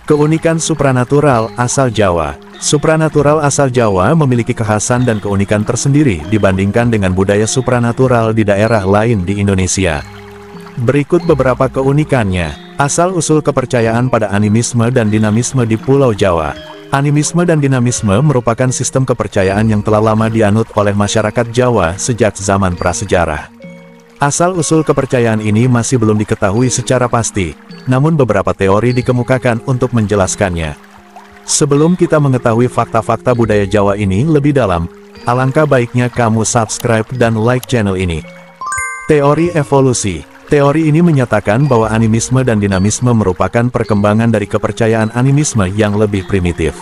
Keunikan supranatural asal Jawa. Supranatural asal Jawa memiliki kekhasan dan keunikan tersendiri dibandingkan dengan budaya supranatural di daerah lain di Indonesia. Berikut beberapa keunikannya. Asal-usul kepercayaan pada animisme dan dinamisme di Pulau Jawa. Animisme dan dinamisme merupakan sistem kepercayaan yang telah lama dianut oleh masyarakat Jawa sejak zaman prasejarah. Asal-usul kepercayaan ini masih belum diketahui secara pasti, namun beberapa teori dikemukakan untuk menjelaskannya. Sebelum kita mengetahui fakta-fakta budaya Jawa ini lebih dalam, alangkah baiknya kamu subscribe dan like channel ini. Teori evolusi. Teori ini menyatakan bahwa animisme dan dinamisme merupakan perkembangan dari kepercayaan animisme yang lebih primitif.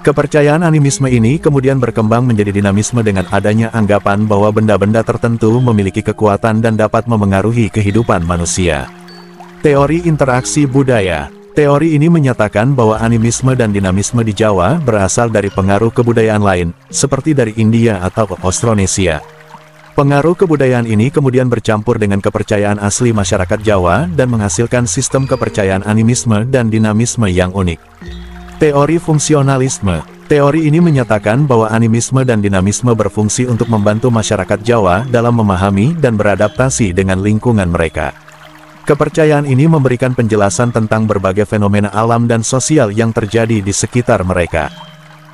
Kepercayaan animisme ini kemudian berkembang menjadi dinamisme dengan adanya anggapan bahwa benda-benda tertentu memiliki kekuatan dan dapat memengaruhi kehidupan manusia. Teori interaksi budaya. Teori ini menyatakan bahwa animisme dan dinamisme di Jawa berasal dari pengaruh kebudayaan lain, seperti dari India atau Austronesia. Pengaruh kebudayaan ini kemudian bercampur dengan kepercayaan asli masyarakat Jawa dan menghasilkan sistem kepercayaan animisme dan dinamisme yang unik. Teori fungsionalisme. Teori ini menyatakan bahwa animisme dan dinamisme berfungsi untuk membantu masyarakat Jawa dalam memahami dan beradaptasi dengan lingkungan mereka. Kepercayaan ini memberikan penjelasan tentang berbagai fenomena alam dan sosial yang terjadi di sekitar mereka.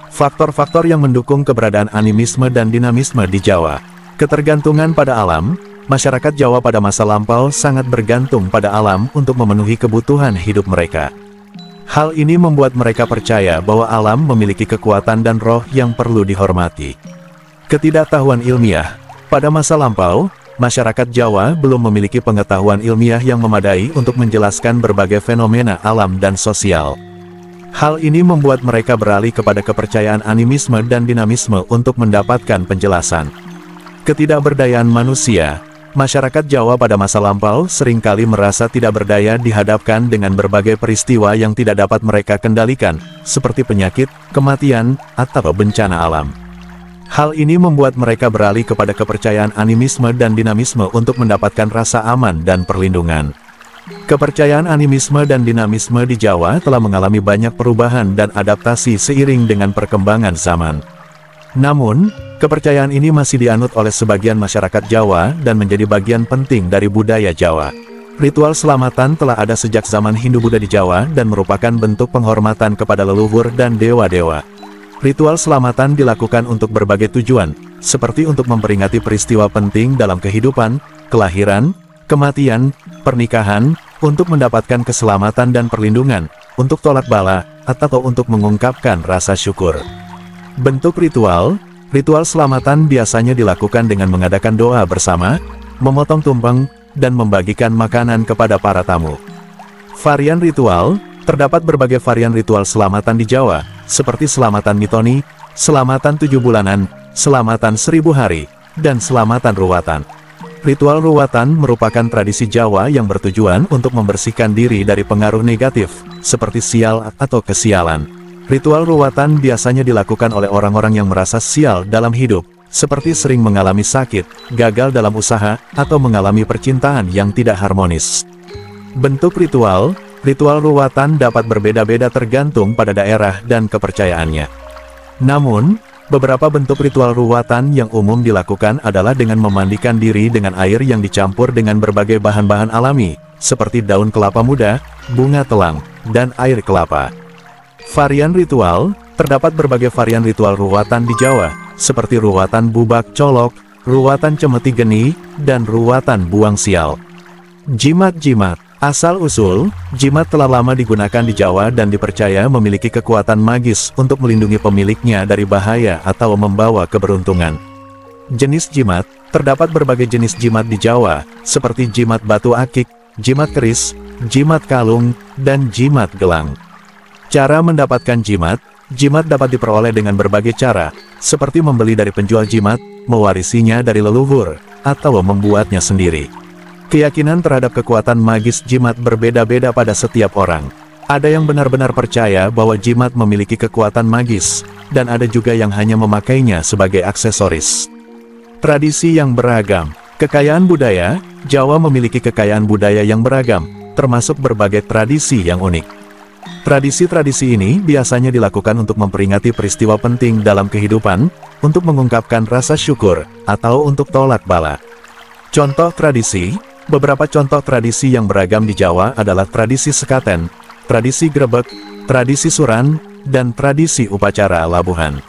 Faktor-faktor yang mendukung keberadaan animisme dan dinamisme di Jawa. Ketergantungan pada alam. Masyarakat Jawa pada masa lampau sangat bergantung pada alam untuk memenuhi kebutuhan hidup mereka. Hal ini membuat mereka percaya bahwa alam memiliki kekuatan dan roh yang perlu dihormati. Ketidaktahuan ilmiah. Pada masa lampau, masyarakat Jawa belum memiliki pengetahuan ilmiah yang memadai untuk menjelaskan berbagai fenomena alam dan sosial. Hal ini membuat mereka beralih kepada kepercayaan animisme dan dinamisme untuk mendapatkan penjelasan. Ketidakberdayaan manusia. Masyarakat Jawa pada masa lampau seringkali merasa tidak berdaya dihadapkan dengan berbagai peristiwa yang tidak dapat mereka kendalikan, seperti penyakit, kematian, atau bencana alam. Hal ini membuat mereka beralih kepada kepercayaan animisme dan dinamisme untuk mendapatkan rasa aman dan perlindungan. Kepercayaan animisme dan dinamisme di Jawa telah mengalami banyak perubahan dan adaptasi seiring dengan perkembangan zaman. Namun, kepercayaan ini masih dianut oleh sebagian masyarakat Jawa dan menjadi bagian penting dari budaya Jawa. Ritual selamatan telah ada sejak zaman Hindu-Buddha di Jawa dan merupakan bentuk penghormatan kepada leluhur dan dewa-dewa. Ritual selamatan dilakukan untuk berbagai tujuan, seperti untuk memperingati peristiwa penting dalam kehidupan, kelahiran, kematian, pernikahan, untuk mendapatkan keselamatan dan perlindungan, untuk tolak bala, atau untuk mengungkapkan rasa syukur. Bentuk ritual. Ritual selamatan biasanya dilakukan dengan mengadakan doa bersama, memotong tumpeng, dan membagikan makanan kepada para tamu. Varian ritual. Terdapat berbagai varian ritual selamatan di Jawa, seperti selamatan mitoni, selamatan 7 bulanan, selamatan 1000 hari, dan selamatan ruwatan. Ritual ruwatan merupakan tradisi Jawa yang bertujuan untuk membersihkan diri dari pengaruh negatif, seperti sial atau kesialan. Ritual ruwatan biasanya dilakukan oleh orang-orang yang merasa sial dalam hidup, seperti sering mengalami sakit, gagal dalam usaha, atau mengalami percintaan yang tidak harmonis. Bentuk ritual. Ritual ruwatan dapat berbeda-beda tergantung pada daerah dan kepercayaannya. Namun, beberapa bentuk ritual ruwatan yang umum dilakukan adalah dengan memandikan diri dengan air yang dicampur dengan berbagai bahan-bahan alami, seperti daun kelapa muda, bunga telang, dan air kelapa. Varian ritual. Terdapat berbagai varian ritual ruwatan di Jawa, seperti ruwatan bubak colok, ruwatan cemeti geni, dan ruwatan buang sial. Jimat-jimat. Asal-usul, jimat telah lama digunakan di Jawa dan dipercaya memiliki kekuatan magis untuk melindungi pemiliknya dari bahaya atau membawa keberuntungan. Jenis jimat. Terdapat berbagai jenis jimat di Jawa, seperti jimat batu akik, jimat keris, jimat kalung, dan jimat gelang. Cara mendapatkan jimat. Jimat dapat diperoleh dengan berbagai cara, seperti membeli dari penjual jimat, mewarisinya dari leluhur, atau membuatnya sendiri. Keyakinan terhadap kekuatan magis jimat berbeda-beda pada setiap orang. Ada yang benar-benar percaya bahwa jimat memiliki kekuatan magis, dan ada juga yang hanya memakainya sebagai aksesoris. Tradisi yang beragam. Kekayaan budaya. Jawa memiliki kekayaan budaya yang beragam, termasuk berbagai tradisi yang unik. Tradisi-tradisi ini biasanya dilakukan untuk memperingati peristiwa penting dalam kehidupan, untuk mengungkapkan rasa syukur, atau untuk tolak bala. Contoh tradisi, beberapa contoh tradisi yang beragam di Jawa adalah tradisi sekaten, tradisi grebek, tradisi suran, dan tradisi upacara labuhan.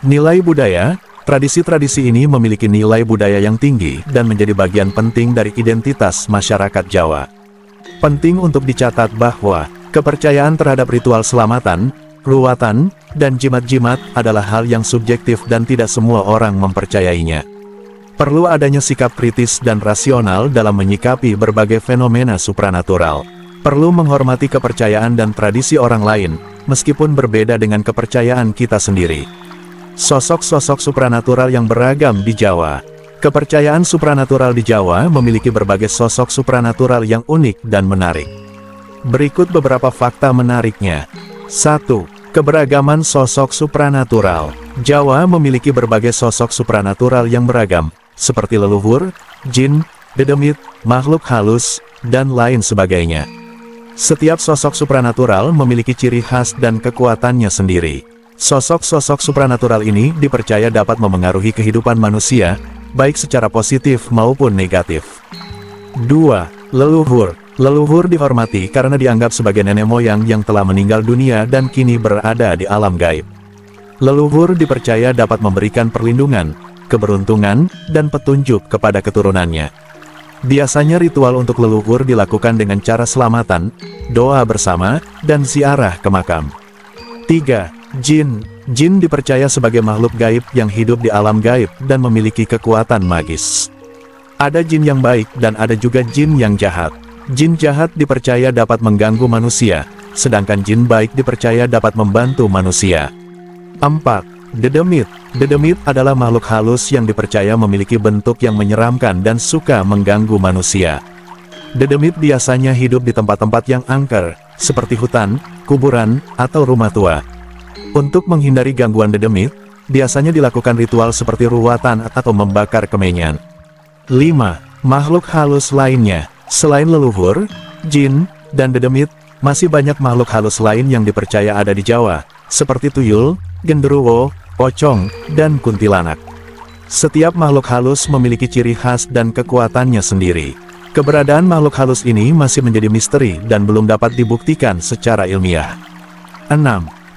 Nilai budaya, tradisi-tradisi ini memiliki nilai budaya yang tinggi dan menjadi bagian penting dari identitas masyarakat Jawa. Penting untuk dicatat bahwa kepercayaan terhadap ritual selamatan, ruwatan, dan jimat-jimat adalah hal yang subjektif dan tidak semua orang mempercayainya. Perlu adanya sikap kritis dan rasional dalam menyikapi berbagai fenomena supranatural. Perlu menghormati kepercayaan dan tradisi orang lain, meskipun berbeda dengan kepercayaan kita sendiri. Sosok-sosok supranatural yang beragam di Jawa. Kepercayaan supranatural di Jawa memiliki berbagai sosok supranatural yang unik dan menarik. Berikut beberapa fakta menariknya. 1. Keberagaman sosok supranatural. Jawa memiliki berbagai sosok supranatural yang beragam, seperti leluhur, jin, dedemit, makhluk halus, dan lain sebagainya. Setiap sosok supranatural memiliki ciri khas dan kekuatannya sendiri. Sosok-sosok supranatural ini dipercaya dapat memengaruhi kehidupan manusia, baik secara positif maupun negatif. 2. Leluhur. Leluhur dihormati karena dianggap sebagai nenek moyang yang telah meninggal dunia dan kini berada di alam gaib. Leluhur dipercaya dapat memberikan perlindungan, keberuntungan, dan petunjuk kepada keturunannya. Biasanya ritual untuk leluhur dilakukan dengan cara selamatan, doa bersama, dan ziarah ke makam. 3. Jin. Jin dipercaya sebagai makhluk gaib yang hidup di alam gaib dan memiliki kekuatan magis. Ada jin yang baik dan ada juga jin yang jahat. Jin jahat dipercaya dapat mengganggu manusia, sedangkan jin baik dipercaya dapat membantu manusia. 4. Dedemit. Dedemit adalah makhluk halus yang dipercaya memiliki bentuk yang menyeramkan dan suka mengganggu manusia. Dedemit biasanya hidup di tempat-tempat yang angker, seperti hutan, kuburan, atau rumah tua. Untuk menghindari gangguan dedemit, biasanya dilakukan ritual seperti ruwatan atau membakar kemenyan. 5. Makhluk halus lainnya. Selain leluhur, jin, dan dedemit, masih banyak makhluk halus lain yang dipercaya ada di Jawa, seperti tuyul, genderuwo, pocong, dan kuntilanak. Setiap makhluk halus memiliki ciri khas dan kekuatannya sendiri. Keberadaan makhluk halus ini masih menjadi misteri dan belum dapat dibuktikan secara ilmiah. 6.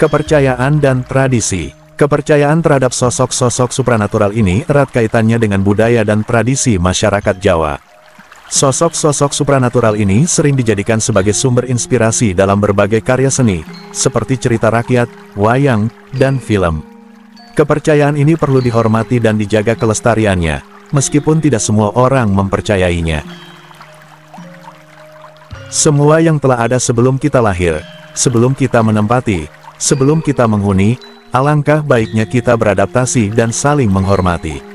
Kepercayaan dan tradisi. Kepercayaan terhadap sosok-sosok supranatural ini erat kaitannya dengan budaya dan tradisi masyarakat Jawa. Sosok-sosok supranatural ini sering dijadikan sebagai sumber inspirasi dalam berbagai karya seni, seperti cerita rakyat, wayang, dan film. Kepercayaan ini perlu dihormati dan dijaga kelestariannya, meskipun tidak semua orang mempercayainya. Semua yang telah ada sebelum kita lahir, sebelum kita menempati, sebelum kita menghuni, alangkah baiknya kita beradaptasi dan saling menghormati.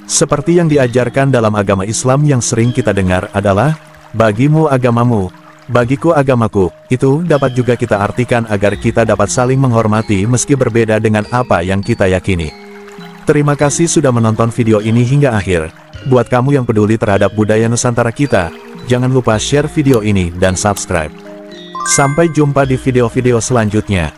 Seperti yang diajarkan dalam agama Islam yang sering kita dengar adalah, bagimu agamamu, bagiku agamaku, itu dapat juga kita artikan agar kita dapat saling menghormati meski berbeda dengan apa yang kita yakini. Terima kasih sudah menonton video ini hingga akhir. Buat kamu yang peduli terhadap budaya Nusantara kita, jangan lupa share video ini dan subscribe. Sampai jumpa di video-video selanjutnya.